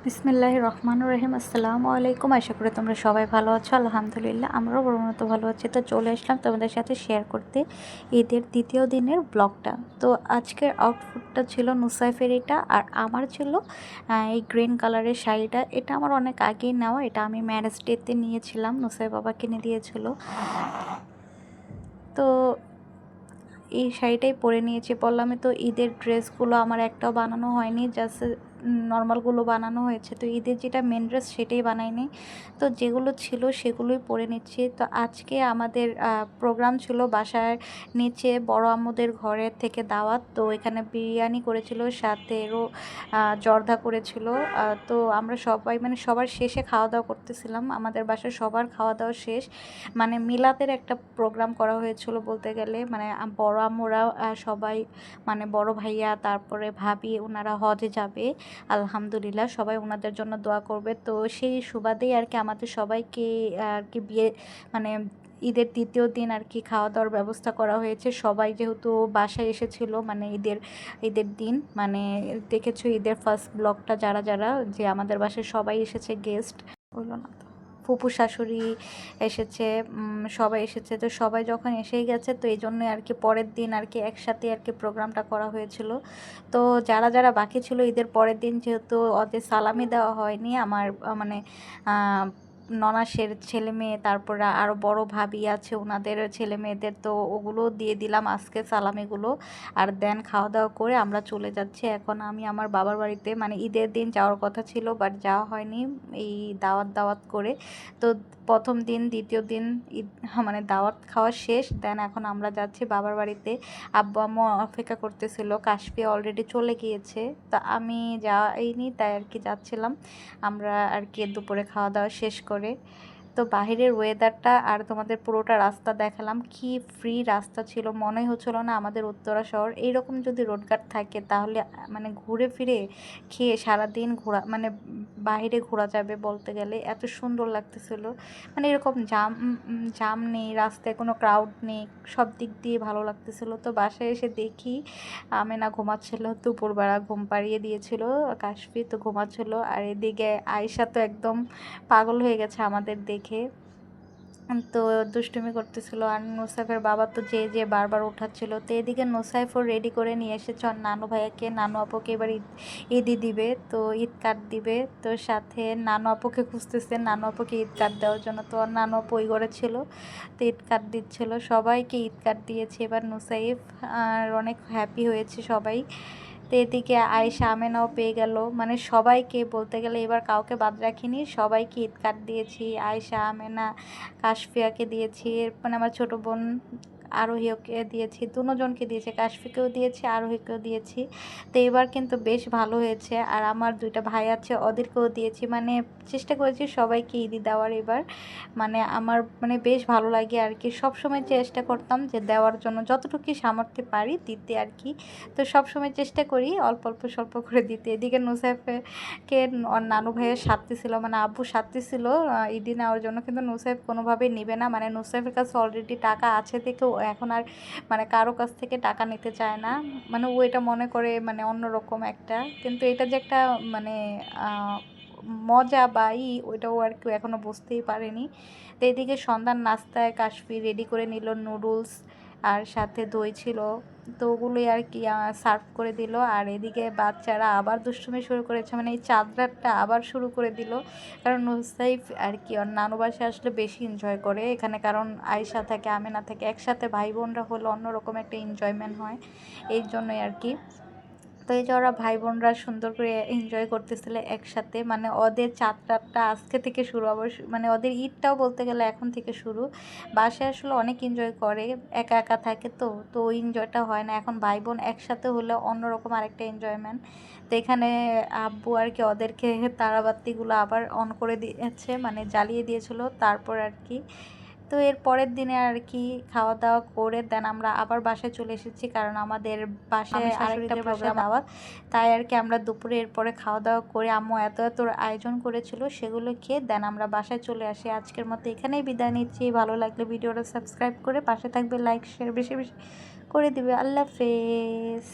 বিসমিল্লাহির রহমানির রহিম। আসসালামু আলাইকুম। আশা করি তোমরা সবাই ভালো আছো। আলহামদুলিল্লাহ আমরাও বরাবর ভালো আছি। তো চলে আসলাম তোমাদের সাথে শেয়ার করতে ঈদের দ্বিতীয় দিনের ব্লগটা। তো আজকের আউটফিটটা ছিল নুসাইফের এটা, আর আমার ছিল এই গ্রিন কালারের শাড়িটা। এটা আমার অনেক আগেই নেওয়া, এটা আমি ম্যারেজ ডেতে নিয়েছিলাম, নুসাইফ বাবা কিনে দিয়েছিল। তো এই শাড়িটাই পরে নিয়েছি। বললামই তো ঈদের ড্রেসগুলো আমার একটাও বানানো হয়নি, জাস্ট নর্মালগুলো বানানো হয়েছে। তো ঈদের যেটা মেন ড্রেস সেটাই বানাইনি, তো যেগুলো ছিল সেগুলোই পরে নিচ্ছি। তো আজকে আমাদের প্রোগ্রাম ছিল বাসার নিচে, বড় আম্মুদের ঘরের থেকে দাওয়াত। তো এখানে বিরিয়ানি করেছিল, সাথেও জর্দা করেছিল। তো আমরা সবাই মানে সবার শেষে খাওয়া দাওয়া করতেছিলাম, আমাদের বাসায় সবার খাওয়া দাওয়া শেষ। মানে মিলাদের একটা প্রোগ্রাম করা হয়েছিল বলতে গেলে। মানে বড় আম্মুরা সবাই, মানে বড় ভাইয়া তারপরে ভাবি, ওনারা হজে যাবে। আলহামদুলিল্লাহ সবাই ওনাদের জন্য দোয়া করবে। তো সেই সুবাদেই আর কি আমাদের সবাইকে আর কি বিয়ে মানে ঈদের দ্বিতীয় দিন আর কি খাওয়া দাওয়ার ব্যবস্থা করা হয়েছে। সবাই যেহেতু বাসায় এসেছিল, মানে ঈদের দিন, মানে দেখেছো ঈদের ফার্স্ট ব্লগটা, যারা যারা যে আমাদের বাসায় সবাই এসেছে, গেস্ট হলো না তো, ফুপু শাশুড়ি এসেছে, সবাই এসেছে। তো সবাই যখন এসেই গেছে, তো এই জন্যই আর কি পরের দিন আর কি একসাথে আর কি প্রোগ্রামটা করা হয়েছিল। তো যারা যারা বাকি ছিল ঈদের পরের দিন, যেহেতু ওদের সালামি দেওয়া হয়নি, আমার মানে ননাসের ছেলে মেয়ে, তারপরে আরও বড় ভাবি আছে ওনাদের ছেলে মেয়েদের, তো ওগুলো দিয়ে দিলাম আজকে সালামিগুলো। আর দেন খাওয়া দাওয়া করে আমরা চলে যাচ্ছি এখন আমি আমার বাবার বাড়িতে। মানে ঈদের দিন যাওয়ার কথা ছিল, বাট যাওয়া হয়নি এই দাওয়াত করে। তো প্রথম দিন দ্বিতীয় দিন ঈদ মানে দাওয়াত খাওয়া শেষ, দেন এখন আমরা যাচ্ছি বাবার বাড়িতে। আব্বু আম্মু অপেক্ষা করতেছিল, কাশফি অলরেডি চলে গিয়েছে। তো আমি যাইনি, তাই আর কি যাচ্ছিলাম আমরা আর কি দুপুরে খাওয়া দাওয়া শেষ করে। তো বাহিরের ওয়েদারটা আর তোমাদের পুরোটা রাস্তা দেখালাম, কি ফ্রি রাস্তা ছিল, মনেই হচ্ছিল না আমাদের উত্তরা শহর। এইরকম যদি রোডঘাট থাকে তাহলে মানে ঘুরে ফিরে খেয়ে সারাদিন ঘোরা, মানে বাইরে ঘোরা যাবে বলতে গেলে। এত সুন্দর লাগতেছিল, মানে এরকম জাম নেই রাস্তায়, কোনো ক্রাউড নেই, সব দিক দিয়ে ভালো লাগতেছিল। তো বাসায় এসে দেখি আমেনা ঘুমাচ্ছিল, দুপুরবেলা ঘুম পাড়িয়ে দিয়েছিল কাশফি, তো ঘুমাচ্ছিল। আর এদিকে আয়শা তো একদম পাগল হয়ে গেছে আমাদের দেখে, তো দুষ্টুমি করতেছিল। আর নুসাইফের বাবা তো যে বারবার উঠাচ্ছিল। তো এদিকে নুসাইফও রেডি করে নিয়ে এসেছে আর নানু ভাইয়াকে, নানু আপুকে এবার ঈদই দিবে, তো ঈদ কার্ড দিবে। তো সাথে নানু আপুকে খুঁজতেছে, নানু আপুকে ঈদ কার্ড দেওয়ার জন্য। তো আর নানু আপু ওই ঘরে ছিল, তো ঈদ কার্ড দিচ্ছিল, সবাইকে ঈদ কার্ড দিয়েছে এবার নুসাইফ। আর অনেক হ্যাপি হয়েছে সবাই। তো এদিকে আয়েশা আমেনাও পেয়ে গেল, মানে সবাইকে বলতে গেলে এবার কাউকে বাদ রাখিনি, সবাইকে ঈদ কার্ড দিয়েছি। আয়েশা, আমেনা, কাশফিয়াকে দিয়েছি, মানে আমার ছোটো বোন আরোহীকে দিয়েছি, দুজনকে দিয়েছি, কাশফিকেও দিয়েছি, আরোহীকেও দিয়েছি। তো এবার কিন্তু বেশ ভালো হয়েছে। আর আমার দুইটা ভাই আছে, ওদেরকেও দিয়েছি। মানে চেষ্টা করেছি সবাইকে ঈদই দেওয়ার এবার। মানে আমার মানে বেশ ভালো লাগে আর কি। সবসময় চেষ্টা করতাম যে দেওয়ার জন্য যতটুকু সামর্থ্যে পারি দিতে আর কি। তো সবসময় চেষ্টা করি অল্প অল্প স্বল্প করে দিতে। এদিকে নুসাইফকে ওর নানু ভাইয়ের সাথে ছিল, মানে আব্বু সাথে ছিল ঈদে নেওয়ার জন্য, কিন্তু নুসাইফ কোনোভাবেই নেবে না। মানে নুসাইফের কাছে অলরেডি টাকা আছে দেখে ও এখন আর মানে কারো কাছ থেকে টাকা নিতে চায় না। মানে ও এটা মনে করে মানে অন্যরকম একটা, কিন্তু এটা যে একটা মানে মজা বা ওইটাও আর কেউ এখনও বুঝতেই পারেনি। তো এদিকে সন্ধ্যার নাস্তায় কাশফি রেডি করে নিল নুডলস, আর সাথে দই ছিল, তো ওগুলোই আর কি সার্ভ করে দিল। আর এদিকে বাচ্চারা আবার দুষ্টুমি শুরু করেছে, মানে এই চাঁদরাতটা আবার শুরু করে দিল। কারণ নুসাইফ আর কি ওর নানু বাসায় আসলে বেশি এনজয় করে এখানে, কারণ আয়েশা থাকে, আমেনা থাকে, একসাথে ভাই বোনরা হলে অন্যরকম একটা এনজয়মেন্ট হয়, এই জন্যই আর কি। তো এই যে ওরা ভাই বোনরা সুন্দর করে এনজয় করতেছিল একসাথে। মানে ওদের চাঁদরাতটা আজকে থেকে শুরু, আবার মানে ওদের ঈদটাও বলতে গেলে এখন থেকে শুরু। বাসায় আসলে অনেক এনজয় করে, একা একা থাকে, তো ওই এনজয়টা হয় না। এখন ভাই বোন একসাথে হলে অন্যরকম আরেকটা এনজয়মেন্ট। তো এখানে আব্বু আর কি ওদেরকে তারাবাতিগুলো আবার অন করে দিয়েছে, মানে জ্বালিয়ে দিয়েছিল তারপর আর কি। তো এর পরের দিনে আর কি খাওয়া দাওয়া করে দেন আমরা আবার বাসায় চলে এসেছি, কারণ আমাদের বাসায় আরেকটা প্রোগ্রাম দাওয়াত, তাই আর কি আমরা দুপুরে এরপরে খাওয়া দাওয়া করে আম্মু এত আয়োজন করেছিল সেগুলো খেয়ে দেন আমরা বাসায় চলে আসি। আজকের মতো এখানেই বিদায় নিচ্ছি। ভালো লাগলে ভিডিওটা সাবস্ক্রাইব করে পাশে থাকবে, লাইক শেয়ার বেশি বেশি করে দিবে। আল্লাহ হাফেজ।